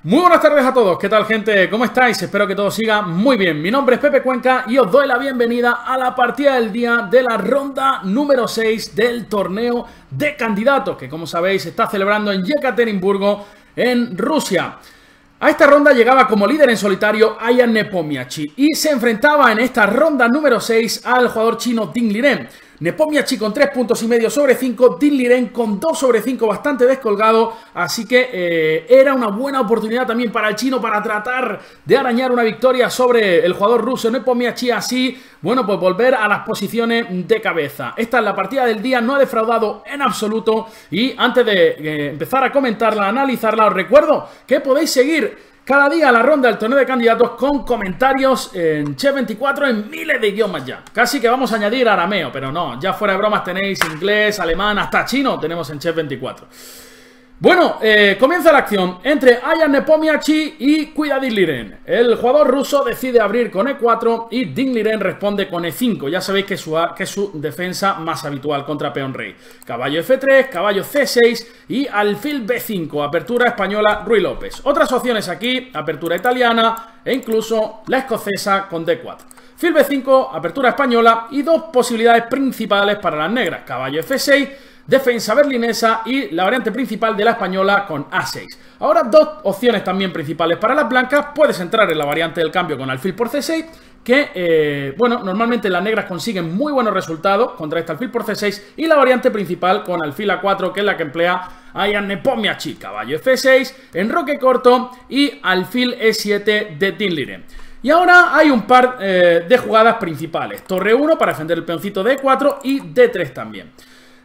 Muy buenas tardes a todos, ¿qué tal gente? ¿Cómo estáis? Espero que todo siga muy bien. Mi nombre es Pepe Cuenca y os doy la bienvenida a la partida del día de la ronda número 6 del torneo de candidatos, que como sabéis se está celebrando en Yekaterinburgo, en Rusia. A esta ronda llegaba como líder en solitario Ayaan Nepomniachtchi y se enfrentaba en esta ronda número 6 al jugador chino Ding Liren. Nepomniachtchi con 3,5 puntos sobre 5, Ding Liren con 2 sobre 5, bastante descolgado, así que era una buena oportunidad también para el chino para tratar de arañar una victoria sobre el jugador ruso Nepomniachtchi, así, bueno, pues volver a las posiciones de cabeza. Esta es la partida del día, no ha defraudado en absoluto y antes de empezar a comentarla, a analizarla, os recuerdo que podéis seguir cada día la ronda del torneo de candidatos con comentarios en Chess24 en miles de idiomas ya. Casi que vamos a añadir arameo, pero no, ya fuera de bromas tenéis inglés, alemán, hasta chino tenemos en Chess24. Bueno, comienza la acción entre Ayaan Nepomniachtchi y cuida Ding Liren. El jugador ruso decide abrir con E4 y Ding Liren responde con E5. Ya sabéis que es su defensa más habitual contra peón rey. Caballo F3, caballo C6 y alfil B5. Apertura española Ruy López. Otras opciones aquí, apertura italiana e incluso la escocesa con D4. Fil B5, apertura española y dos posibilidades principales para las negras. Caballo F6, defensa berlinesa y la variante principal de la española con A6. Ahora dos opciones también principales para las blancas. Puedes entrar en la variante del cambio con alfil por C6, que, bueno, normalmente las negras consiguen muy buenos resultados contra este alfil por C6, y la variante principal con alfil A4, que es la que emplea Ayaan Nepomniachtchi. Caballo F6, enroque corto y alfil E7 de Ding Liren. Y ahora hay un par de jugadas principales. Torre 1 para defender el peoncito de E4 y D3 también.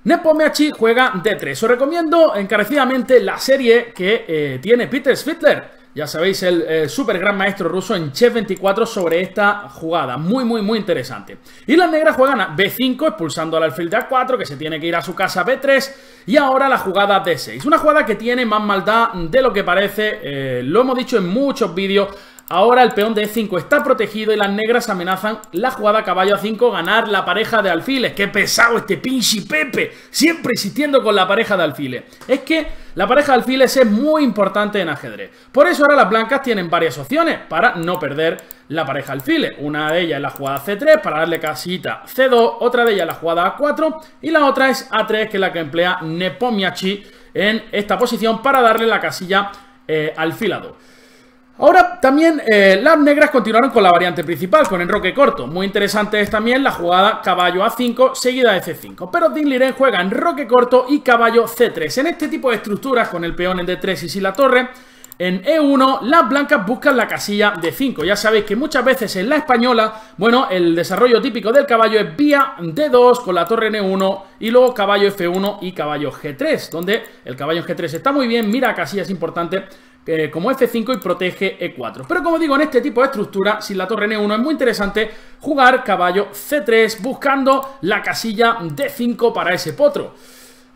Nepomniachtchi juega D3. Os recomiendo encarecidamente la serie que tiene Peter Svidler. Ya sabéis, el super gran maestro ruso en Chess24 sobre esta jugada. Muy interesante. Y las negras juegan a B5, expulsando al alfil de A4, que se tiene que ir a su casa B3. Y ahora la jugada D6. Una jugada que tiene más maldad de lo que parece. Lo hemos dicho en muchos vídeos. Ahora el peón de E5 está protegido y las negras amenazan la jugada caballo A5, ganar la pareja de alfiles. ¡Qué pesado este pinche Pepe! Siempre insistiendo con la pareja de alfiles. Es que la pareja de alfiles es muy importante en ajedrez. Por eso ahora las blancas tienen varias opciones para no perder la pareja de alfiles. Una de ellas es la jugada C3 para darle casita C2, otra de ellas es la jugada A4 y la otra es A3, que es la que emplea Nepomniachtchi en esta posición para darle la casilla alfil A2. Ahora también las negras continuaron con la variante principal, con enroque corto. Muy interesante es también la jugada caballo A5 seguida de C5. Pero Ding Liren juega enroque corto y caballo C3. En este tipo de estructuras, con el peón en D3 y sin la torre, en E1 las blancas buscan la casilla de 5. Ya sabéis que muchas veces en la española, bueno, el desarrollo típico del caballo es vía D2 con la torre en E1 y luego caballo F1 y caballo G3, donde el caballo en G3 está muy bien, mira casillas importantes como F5 y protege E4. Pero como digo, en este tipo de estructura, sin la torre en E1, es muy interesante jugar caballo C3 buscando la casilla D5 para ese potro.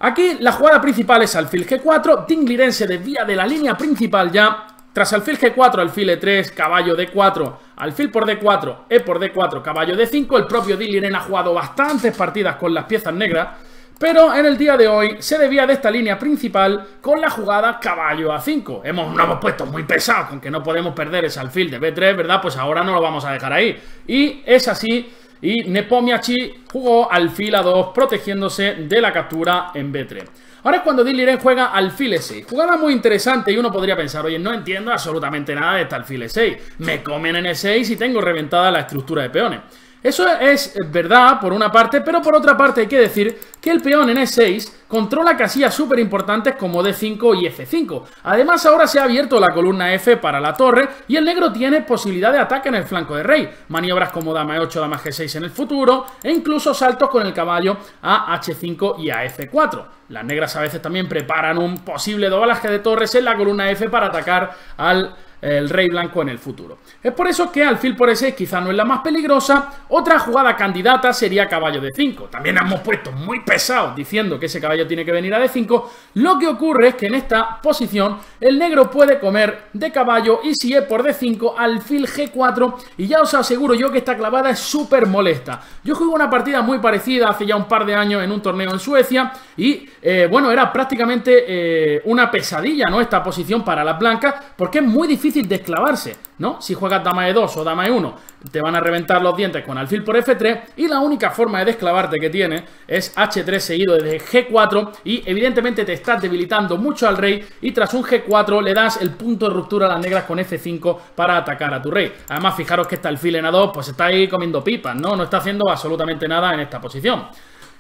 Aquí la jugada principal es alfil G4, Ding Liren se desvía de la línea principal ya. Tras alfil G4, alfil E3, caballo D4, alfil por D4, E por D4, caballo D5. El propio Ding Liren ha jugado bastantes partidas con las piezas negras, pero en el día de hoy se desvía de esta línea principal con la jugada caballo A5. Nos hemos puesto muy pesados con que no podemos perder ese alfil de B3, ¿verdad? Pues ahora no lo vamos a dejar ahí. Y es así, y Nepomniachtchi jugó alfil A2 protegiéndose de la captura en B3. Ahora es cuando Ding Liren juega alfil E6. Jugada muy interesante y uno podría pensar, oye, no entiendo absolutamente nada de este alfil E6. Me comen en E6 y tengo reventada la estructura de peones. Eso es verdad por una parte, pero por otra parte hay que decir que el peón en E6 controla casillas súper importantes como D5 y F5. Además ahora se ha abierto la columna F para la torre y el negro tiene posibilidad de ataque en el flanco de rey. Maniobras como dama E8, dama G6 en el futuro e incluso saltos con el caballo a H5 y a F4. Las negras a veces también preparan un posible doblaje de torres en la columna F para atacar al el rey blanco en el futuro. Es por eso que alfil por E6 quizá no es la más peligrosa. Otra jugada candidata sería caballo D5. También hemos puesto muy pesados diciendo que ese caballo tiene que venir a D5. Lo que ocurre es que en esta posición el negro puede comer de caballo y si es por D5, alfil G4, y ya os aseguro yo que esta clavada es súper molesta. Yo jugué una partida muy parecida hace ya un par de años en un torneo en Suecia y bueno, era prácticamente una pesadilla, ¿no? Esta posición para las blancas, porque es muy difícil desclavarse, ¿no? Si juegas dama E2 o dama E1, te van a reventar los dientes con alfil por F3 y la única forma de desclavarte que tiene es H3 seguido de G4 y evidentemente te estás debilitando mucho al rey y tras un G4 le das el punto de ruptura a las negras con F5 para atacar a tu rey. Además, fijaros que este alfil en A2 pues está ahí comiendo pipas, ¿no? No está haciendo absolutamente nada en esta posición.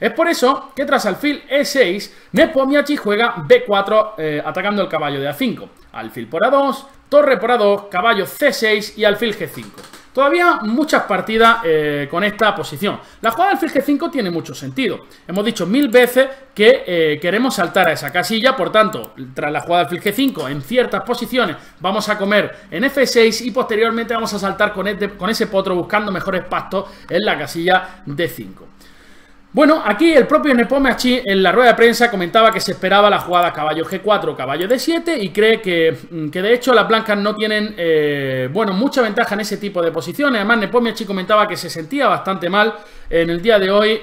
Es por eso que tras alfil E6, Nepomniachtchi juega B4 atacando el caballo de A5. Alfil por A2, torre por A2, caballo C6 y alfil G5. Todavía muchas partidas con esta posición. La jugada del alfil G5 tiene mucho sentido. Hemos dicho 1000 veces que queremos saltar a esa casilla, por tanto, tras la jugada del alfil G5, en ciertas posiciones vamos a comer en F6 y posteriormente vamos a saltar con ese potro buscando mejores pastos en la casilla D5. Bueno, aquí el propio Nepomniachtchi en la rueda de prensa comentaba que se esperaba la jugada caballo G4, caballo D7 y cree que de hecho las blancas no tienen, bueno, mucha ventaja en ese tipo de posiciones. Además, Nepomniachtchi comentaba que se sentía bastante mal en el día de hoy,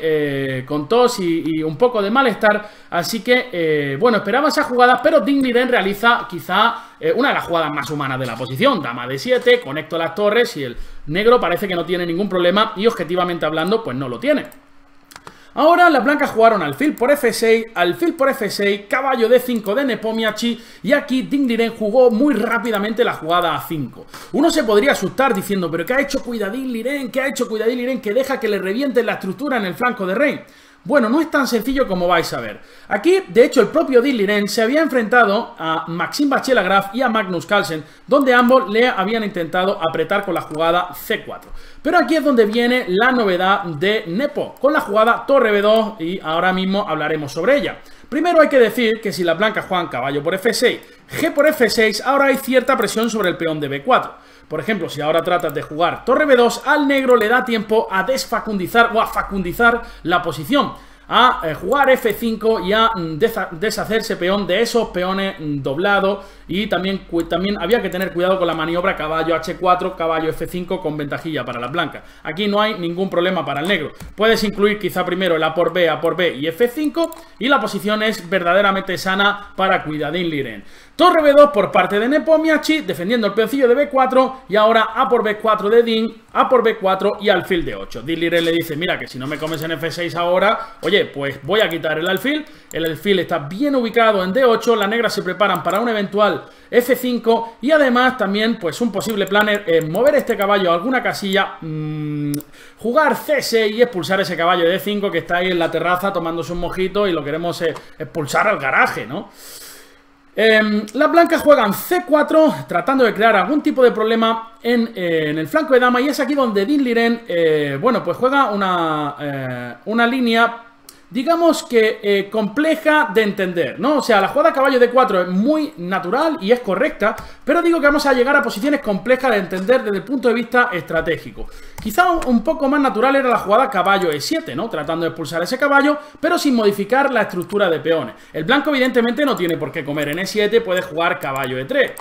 con tos y un poco de malestar, así que, bueno, esperaba esa jugada, pero Ding Liren realiza quizá una de las jugadas más humanas de la posición. Dama D7, conecto las torres y el negro parece que no tiene ningún problema y objetivamente hablando, pues no lo tiene. Ahora las blancas jugaron alfil por F6, caballo D5 de Nepomniachtchi y aquí Ding Liren jugó muy rápidamente la jugada A5. Uno se podría asustar diciendo, pero ¿qué ha hecho Cuidadín Liren? ¿Qué ha hecho Cuidadín Liren que deja que le revienten la estructura en el flanco de rey? Bueno, no es tan sencillo como vais a ver. Aquí, de hecho, el propio Ding Liren se había enfrentado a Maxime Bachelagraph y a Magnus Carlsen, donde ambos le habían intentado apretar con la jugada C4. Pero aquí es donde viene la novedad de Nepo, con la jugada torre B2 y ahora mismo hablaremos sobre ella. Primero hay que decir que si las blancas juegan caballo por F6, G por F6, ahora hay cierta presión sobre el peón de B4. Por ejemplo, si ahora tratas de jugar torre B2, al negro le da tiempo a desfacundizar o a facundizar la posición, a jugar F5 y a deshacerse peón de esos peones doblados. Y también había que tener cuidado con la maniobra caballo H4, caballo F5 con ventajilla para las blancas. Aquí no hay ningún problema para el negro. Puedes incluir quizá primero el A por B y F5 y la posición es verdaderamente sana para Cuidadín Liren. Torre B2 por parte de Nepomniachtchi, defendiendo el peoncillo de B4 y ahora A por B4 de Ding, A por B4 y alfil de 8. Ding Liren le dice, mira que si no me comes en F6 ahora, oye, pues voy a quitar el alfil está bien ubicado en D8, las negras se preparan para un eventual F5 y además también pues un posible plan es mover este caballo a alguna casilla, jugar C6 y expulsar ese caballo de D5 que está ahí en la terraza tomándose un mojito y lo queremos expulsar al garaje, ¿no? Las blancas juegan C4 tratando de crear algún tipo de problema en el flanco de dama y es aquí donde Ding Liren, bueno, pues juega una línea, digamos que compleja de entender, ¿no? O sea, la jugada caballo D4 es muy natural y es correcta, pero digo que vamos a llegar a posiciones complejas de entender desde el punto de vista estratégico. Quizá un poco más natural era la jugada caballo E7, ¿no? Tratando de expulsar ese caballo, pero sin modificar la estructura de peones. El blanco evidentemente no tiene por qué comer en E7, puede jugar caballo E3.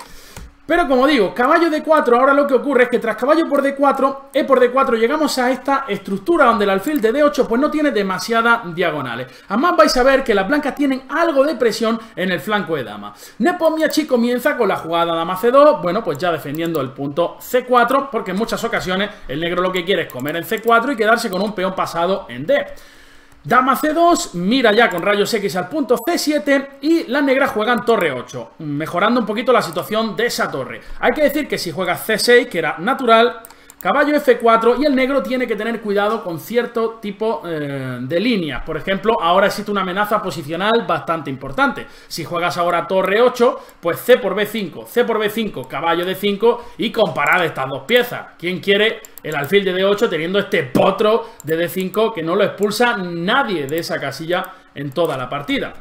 Pero como digo, caballo D4, ahora lo que ocurre es que tras caballo por D4, E por D4, llegamos a esta estructura donde el alfil de D8 pues no tiene demasiadas diagonales. Además vais a ver que las blancas tienen algo de presión en el flanco de dama. Nepomniachtchi comienza con la jugada dama C2, bueno, pues ya defendiendo el punto C4, porque en muchas ocasiones el negro lo que quiere es comer en C4 y quedarse con un peón pasado en D. Dama C2, mira ya con rayos X al punto C7 y las negras juegan torre 8, mejorando un poquito la situación de esa torre. Hay que decir que si juega C6, que era natural, caballo F4 y el negro tiene que tener cuidado con cierto tipo de líneas. Por ejemplo, ahora existe una amenaza posicional bastante importante. Si juegas ahora torre 8, pues C por B5, caballo D5 y comparad estas dos piezas. ¿Quién quiere el alfil de D8 teniendo este potro de D5 que no lo expulsa nadie de esa casilla en toda la partida?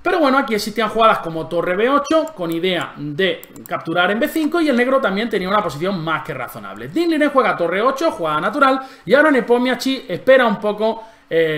Pero bueno, aquí existían jugadas como torre B8 con idea de capturar en B5 y el negro también tenía una posición más que razonable. Din Liren juega torre 8, jugada natural, y ahora Nepomniachtchi espera un poco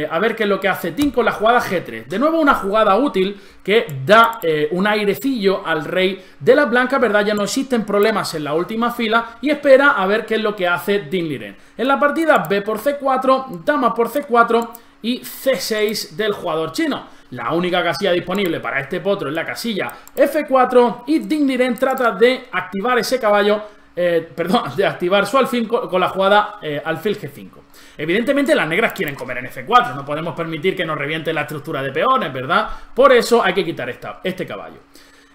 a ver qué es lo que hace Tin con la jugada G3. De nuevo una jugada útil que da un airecillo al rey de las blancas, ¿verdad? Ya no existen problemas en la última fila y espera a ver qué es lo que hace Din Liren. En la partida B por C4, dama por C4 y C6 del jugador chino. La única casilla disponible para este potro es la casilla F4 y Din Liren trata de activar ese caballo, de activar su alfil con la jugada alfil G5. Evidentemente las negras quieren comer en F4, no podemos permitir que nos reviente la estructura de peones, ¿verdad? Por eso hay que quitar este caballo.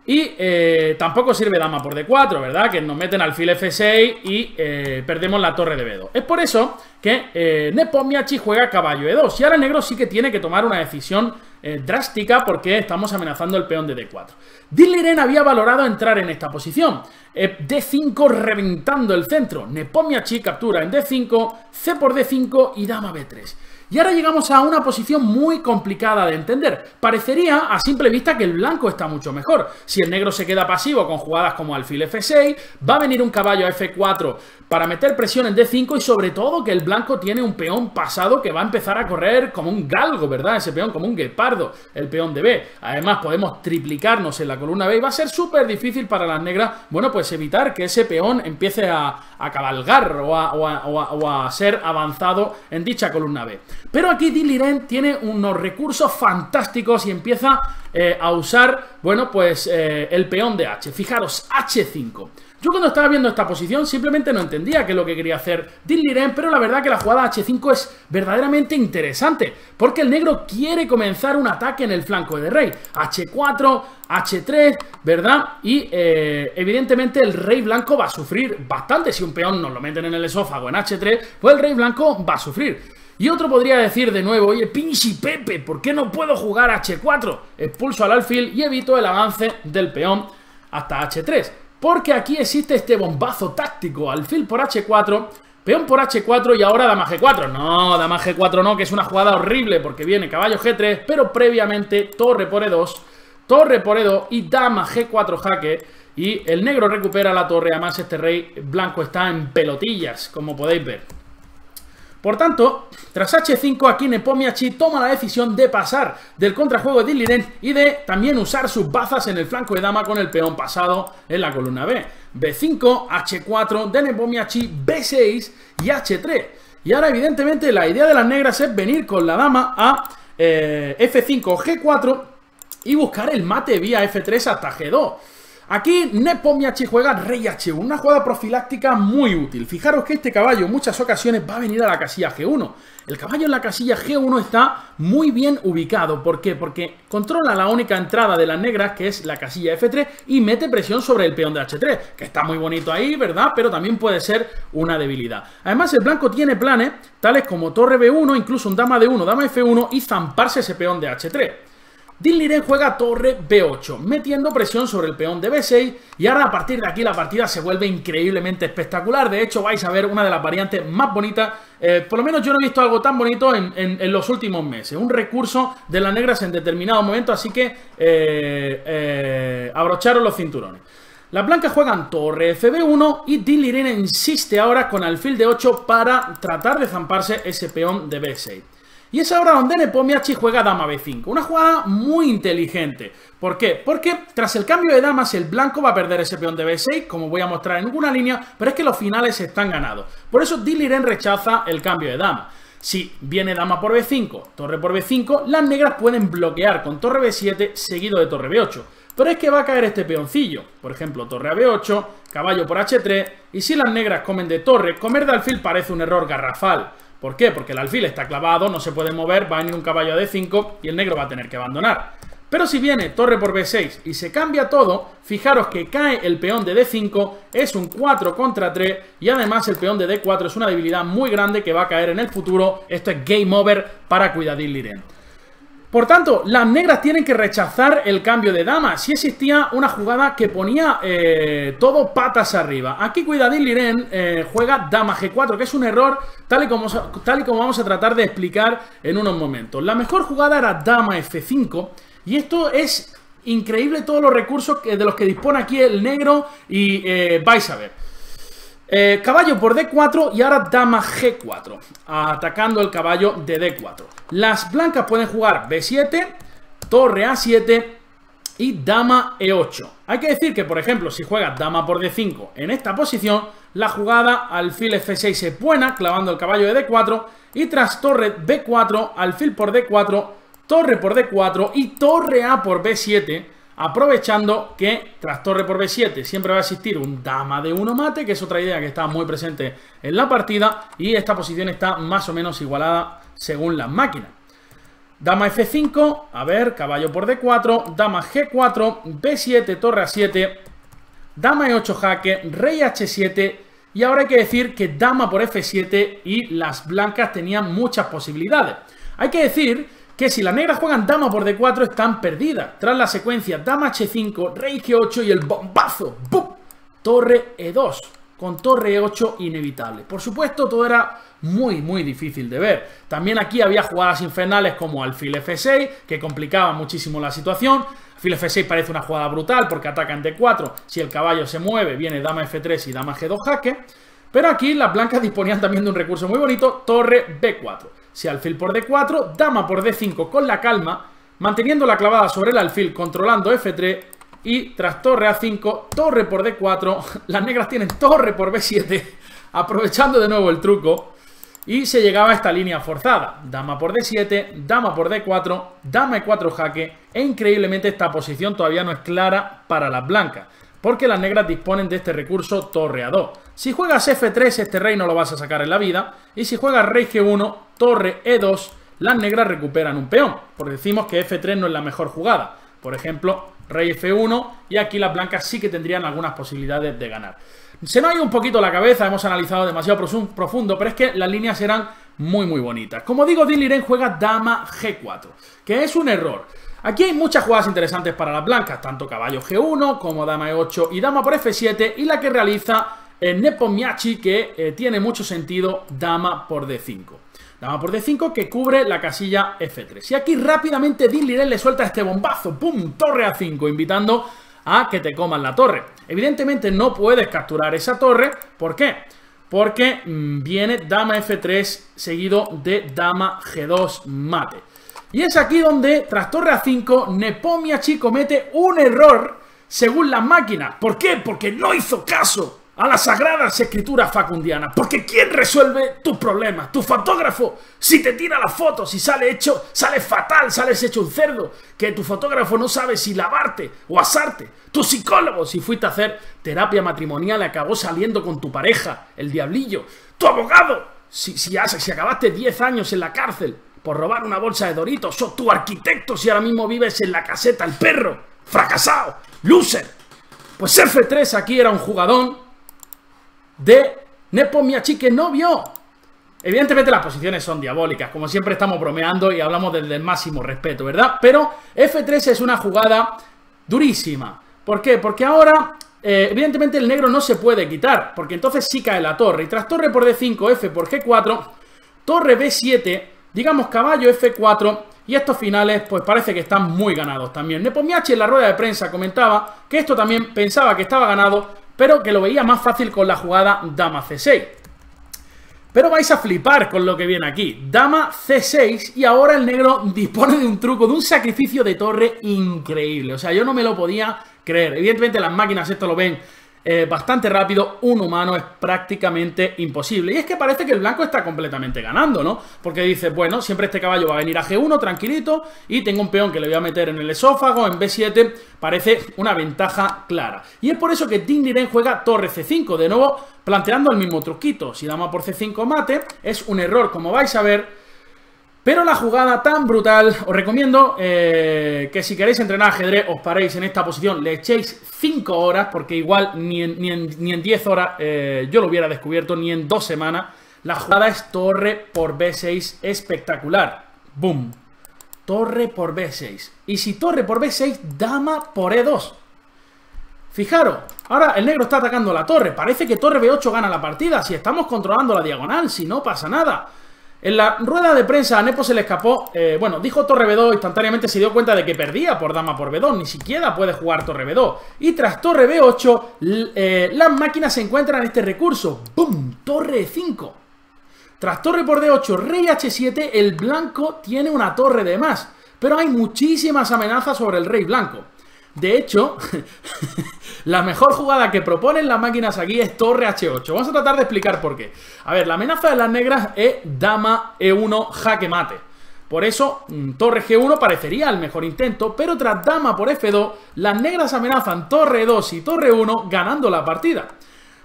Y tampoco sirve dama por D4, ¿verdad? Que nos meten alfil F6 y perdemos la torre de B2. Es por eso que Nepomniachtchi juega caballo E2. Y ahora el negro sí que tiene que tomar una decisión drástica porque estamos amenazando el peón de D4. Din Liren había valorado entrar en esta posición. D5 reventando el centro. Nepomniachtchi captura en D5, C por D5 y dama B3. Y ahora llegamos a una posición muy complicada de entender. Parecería a simple vista que el blanco está mucho mejor. Si el negro se queda pasivo con jugadas como alfil F6, va a venir un caballo a F4 para meter presión en D5 y sobre todo que el blanco tiene un peón pasado que va a empezar a correr como un galgo, ¿verdad? Ese peón como un guepardo, el peón de B. Además podemos triplicarnos en la columna B y va a ser súper difícil para las negras, bueno, pues evitar que ese peón empiece a cabalgar o a ser avanzado en dicha columna B. Pero aquí Din Liren tiene unos recursos fantásticos y empieza a usar, bueno, pues el peón de H. Fijaros, H5. Yo cuando estaba viendo esta posición simplemente no entendía qué es lo que quería hacer Din Liren, pero la verdad que la jugada H5 es verdaderamente interesante, porque el negro quiere comenzar un ataque en el flanco de rey. H4, H3, ¿verdad? Y evidentemente el rey blanco va a sufrir bastante. Si un peón nos lo meten en el esófago en H3, pues el rey blanco va a sufrir. Y otro podría decir de nuevo, oye, Pinchi Pepe, ¿por qué no puedo jugar H4? Expulso al alfil y evito el avance del peón hasta H3. Porque aquí existe este bombazo táctico, alfil por H4, peón por H4 y ahora dama G4. No, dama G4 no, que es una jugada horrible porque viene caballo G3, pero previamente torre por E2 y dama G4 jaque. Y el negro recupera la torre, además este rey blanco está en pelotillas, como podéis ver. Por tanto, tras H5, aquí Nepomniachtchi toma la decisión de pasar del contrajuego de Din Liren y de también usar sus bazas en el flanco de dama con el peón pasado en la columna B. B5, H4 de Nepomniachtchi, B6 y H3. Y ahora, evidentemente, la idea de las negras es venir con la dama a F5, G4 y buscar el mate vía F3 hasta G2. Aquí Nepomniachtchi juega rey H1, una jugada profiláctica muy útil. Fijaros que este caballo en muchas ocasiones va a venir a la casilla G1. El caballo en la casilla G1 está muy bien ubicado. ¿Por qué? Porque controla la única entrada de las negras, que es la casilla F3, y mete presión sobre el peón de H3, que está muy bonito ahí, ¿verdad? Pero también puede ser una debilidad. Además, el blanco tiene planes tales como torre B1, incluso un dama D1, dama F1 y zamparse ese peón de H3. Din Liren juega torre B8, metiendo presión sobre el peón de B6 y ahora a partir de aquí la partida se vuelve increíblemente espectacular. De hecho vais a ver una de las variantes más bonitas, por lo menos yo no he visto algo tan bonito en los últimos meses. Un recurso de las negras en determinado momento, así que abrocharos los cinturones. Las blancas juegan torre FB1 y Din Liren insiste ahora con alfil de 8 para tratar de zamparse ese peón de B6. Y es ahora donde Nepomniachtchi juega dama B5, una jugada muy inteligente. ¿Por qué? Porque tras el cambio de damas el blanco va a perder ese peón de B6, como voy a mostrar en alguna línea, pero es que los finales están ganados. Por eso Din Liren rechaza el cambio de dama. Si viene dama por B5, torre por B5, las negras pueden bloquear con torre B7 seguido de torre B8. Pero es que va a caer este peoncillo, por ejemplo, torre a B8, caballo por H3, y si las negras comen de torre, comer de alfil parece un error garrafal. ¿Por qué? Porque el alfil está clavado, no se puede mover, va a venir un caballo a D5 y el negro va a tener que abandonar. Pero si viene torre por B6 y se cambia todo, fijaros que cae el peón de D5, es un 4 contra 3 y además el peón de D4 es una debilidad muy grande que va a caer en el futuro. Esto es game over para Din Liren. Por tanto, las negras tienen que rechazar el cambio de dama. Si existía una jugada que ponía todo patas arriba. Aquí Din Liren juega dama G4, que es un error tal y como vamos a tratar de explicar en unos momentos. La mejor jugada era dama F5 Y esto es increíble, todos los recursos de los que dispone aquí el negro y vais a ver. Caballo por D4 y ahora dama G4, atacando el caballo de D4. Las blancas pueden jugar B7, torre A7 y dama E8. Hay que decir que, por ejemplo, si juega dama por D5 en esta posición, la jugada alfil F6 es buena, clavando el caballo de D4, y tras torre B4, alfil por D4, torre por D4 y torre A por B7, aprovechando que tras torre por B7 siempre va a existir un dama de 1 mate, que es otra idea que está muy presente en la partida, y esta posición está más o menos igualada según las máquinas. Dama F5, a ver, caballo por D4, dama G4, B7, torre A7, dama E8 jaque, rey H7, y ahora hay que decir que dama por F7 y las blancas tenían muchas posibilidades. Hay que decir que si las negras juegan dama por D4 están perdidas. Tras la secuencia dama H5, rey G8 y el bombazo, ¡bum!, torre E2, con torre E8 inevitable. Por supuesto, todo era muy difícil de ver. También aquí había jugadas infernales como alfil F6, que complicaban muchísimo la situación. Alfil F6 parece una jugada brutal porque ataca en D4. Si el caballo se mueve, viene dama F3 y dama G2 jaque. Pero aquí las blancas disponían también de un recurso muy bonito, torre B4. Si alfil por D4, dama por D5 con la calma, manteniendo la clavada sobre el alfil, controlando F3, y tras torre A5, torre por D4, las negras tienen torre por B7, aprovechando de nuevo el truco, y se llegaba a esta línea forzada. Dama por D7, dama por D4, dama E4 jaque, e increíblemente esta posición todavía no es clara para las blancas, porque las negras disponen de este recurso torre A2. Si juegas F3, este rey no lo vas a sacar en la vida, y si juegas rey G1, torre E2, las negras recuperan un peón, porque decimos que F3 no es la mejor jugada. Por ejemplo, rey F1, y aquí las blancas sí que tendrían algunas posibilidades de ganar. Se nos ha ido un poquito la cabeza, hemos analizado demasiado profundo, pero es que las líneas eran muy bonitas. Como digo, Dean Liren juega dama G4, que es un error. Aquí hay muchas jugadas interesantes para las blancas, tanto caballo G1 como dama E8 y dama por F7, y la que realiza Nepomniachtchi, que tiene mucho sentido, dama por D5. Dama por D5 que cubre la casilla F3. Y aquí rápidamente Dean Liren le suelta este bombazo, ¡pum!, torre A5, invitando a que te coman la torre. Evidentemente no puedes capturar esa torre. ¿Por qué? Porque viene dama F3 seguido de dama G2 mate. Y es aquí donde, tras torre A5, Nepomniachtchi comete un error según las máquinas. ¿Por qué? Porque no hizo caso a las sagradas escrituras facundianas. Porque ¿quién resuelve tus problemas? Tu fotógrafo. Si te tira las fotos y sale fatal, sales hecho un cerdo, que tu fotógrafo no sabe si lavarte o asarte. Tu psicólogo, si fuiste a hacer terapia matrimonial, acabó saliendo con tu pareja, el diablillo. Tu abogado, si acabaste 10 años en la cárcel por robar una bolsa de Doritos. O tu arquitecto, si ahora mismo vives en la caseta El Perro. Fracasado, loser. Pues F3 aquí era un jugadón de Nepomniachtchi que no vio. Evidentemente las posiciones son diabólicas, como siempre estamos bromeando y hablamos desde el máximo respeto, ¿verdad? Pero F3 es una jugada durísima. ¿Por qué? Porque ahora, evidentemente el negro no se puede quitar, porque entonces sí cae la torre. Y tras torre por D5, F por G4, torre B7, digamos caballo F4, y estos finales pues parece que están muy ganados también. Nepomniachtchi en la rueda de prensa comentaba que esto también pensaba que estaba ganado, pero que lo veía más fácil con la jugada dama C6. Pero vais a flipar con lo que viene aquí. Dama C6, y ahora el negro dispone de un truco, de un sacrificio de torre increíble. O sea, yo no me lo podía creer. Evidentemente las máquinas esto lo ven bastante rápido. Un humano es prácticamente imposible. Y es que parece que el blanco está completamente ganando, ¿no? Porque dice, bueno, siempre este caballo va a venir a G1 tranquilito, y tengo un peón que le voy a meter en el esófago, en B7. Parece una ventaja clara. Y es por eso que Dean Liren juega torre C5, de nuevo planteando el mismo truquito. Si dama por C5 mate, es un error, como vais a ver. Pero la jugada tan brutal, os recomiendo que si queréis entrenar ajedrez os paréis en esta posición, le echéis 5 horas, porque igual ni en 10 horas yo lo hubiera descubierto, ni en 2 semanas. La jugada es torre por B6, espectacular. ¡Boom! Torre por B6. Y si torre por B6, dama por E2. Fijaros, ahora el negro está atacando la torre. Parece que torre B8 gana la partida, si estamos controlando la diagonal, si no pasa nada. En la rueda de prensa a Nepo se le escapó, bueno, dijo torre B2, instantáneamente se dio cuenta de que perdía por dama por B2, ni siquiera puede jugar torre B2. Y tras torre B8, las máquinas se encuentran en este recurso. ¡Bum! Torre E5. Tras torre por D8, rey H7, el blanco tiene una torre de más. Pero hay muchísimas amenazas sobre el rey blanco. De hecho, la mejor jugada que proponen las máquinas aquí es torre H8. Vamos a tratar de explicar por qué. A ver, la amenaza de las negras es dama E1 jaque mate. Por eso, torre G1 parecería el mejor intento, pero tras dama por F2, las negras amenazan torre E2 y torre 1 ganando la partida.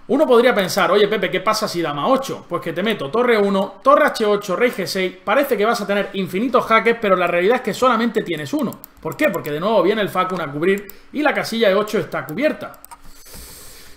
Uno podría pensar, oye Pepe, ¿qué pasa si dama 8? Pues que te meto torre 1, torre H8, rey G6, parece que vas a tener infinitos jaques, pero la realidad es que solamente tienes uno. ¿Por qué? Porque de nuevo viene el Facun a cubrir y la casilla de 8 está cubierta.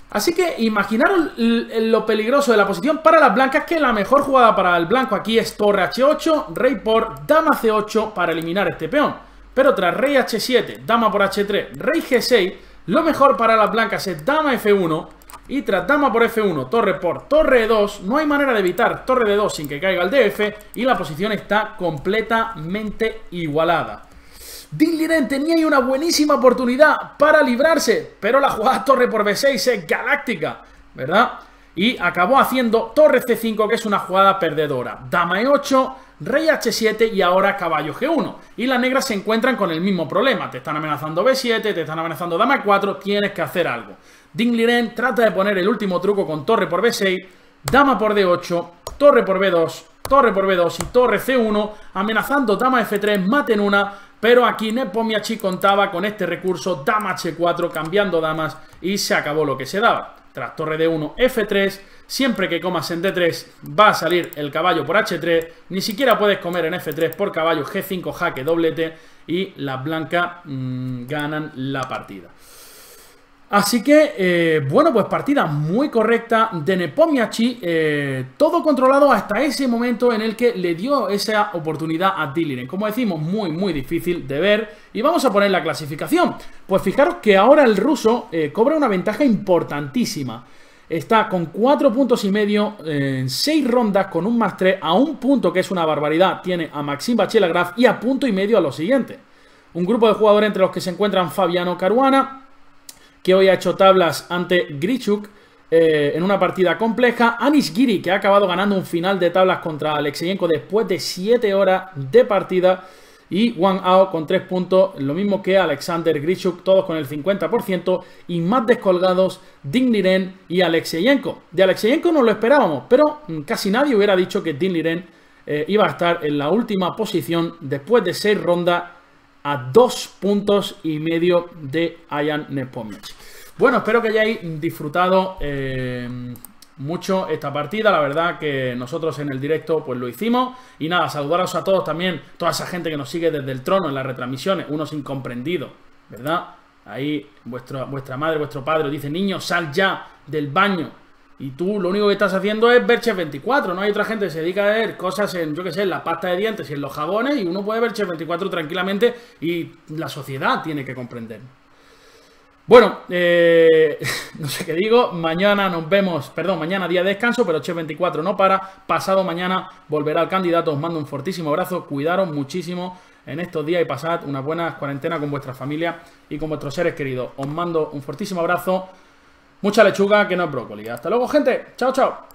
Así que imaginaros lo peligroso de la posición para las blancas, que la mejor jugada para el blanco aquí es torre H8, rey por dama C8 para eliminar este peón. Pero tras rey H7, dama por H3, rey G6, lo mejor para las blancas es dama F1. Y tras dama por F1, torre por torre E2, no hay manera de evitar torre D2 sin que caiga el DF y la posición está completamente igualada. Ding Liren tenía ahí una buenísima oportunidad para librarse, pero la jugada torre por B6 es galáctica, ¿verdad? Y acabó haciendo torre C5, que es una jugada perdedora. Dama E8, rey H7 y ahora caballo G1. Y las negras se encuentran con el mismo problema. Te están amenazando B7, te están amenazando dama E4, tienes que hacer algo. Ding Liren trata de poner el último truco con torre por B6, dama por D8, torre por B2, torre por B2 y torre C1, amenazando dama F3, mate en una, pero aquí Nepomniachtchi contaba con este recurso, dama H4, cambiando damas y se acabó lo que se daba. Tras torre D1, F3, siempre que comas en D3 va a salir el caballo por H3, ni siquiera puedes comer en F3 por caballo, G5 jaque doblete y las blancas ganan la partida. Así que, bueno, pues partida muy correcta de Nepomniachtchi, todo controlado hasta ese momento en el que le dio esa oportunidad a Ding Liren. Como decimos, muy difícil de ver. Y vamos a poner la clasificación. Pues fijaros que ahora el ruso cobra una ventaja importantísima. Está con 4 puntos y medio en 6 rondas con un +3 a un punto, que es una barbaridad. Tiene a Maxime Vachier-Lagrave y a punto y medio a lo siguiente. Un grupo de jugadores entre los que se encuentran Fabiano Caruana, que hoy ha hecho tablas ante Grichuk en una partida compleja. Anish Giri, que ha acabado ganando un final de tablas contra Alexeyenko después de 7 horas de partida. Y Wang Ao con 3 puntos, lo mismo que Alexander Grichuk, todos con el 50%. Y más descolgados, Ding Liren y Alexeyenko. De Alexeyenko no lo esperábamos, pero casi nadie hubiera dicho que Ding Liren iba a estar en la última posición después de 6 rondas, a 2 puntos y medio de Ian Nepomniachtchi. Bueno, espero que hayáis disfrutado mucho esta partida. La verdad que nosotros en el directo pues lo hicimos. Y nada, saludaros a todos también, toda esa gente que nos sigue desde el trono en las retransmisiones, unos incomprendidos, ¿verdad? Ahí vuestra madre, vuestro padre os dice, niño, sal ya del baño. Y tú lo único que estás haciendo es ver Chef 24, ¿no? Hay otra gente que se dedica a ver cosas en, yo qué sé, en la pasta de dientes y en los jabones, y uno puede ver Chef 24 tranquilamente y la sociedad tiene que comprender. Bueno, no sé qué digo, mañana nos vemos, perdón, mañana día de descanso, pero Chef 24 no para, pasado mañana volverá el candidato, os mando un fortísimo abrazo, cuidaros muchísimo en estos días y pasad una buena cuarentena con vuestra familia y con vuestros seres queridos. Os mando un fortísimo abrazo. Mucha lechuga, que no es brócoli. Hasta luego, gente. Chao, chao.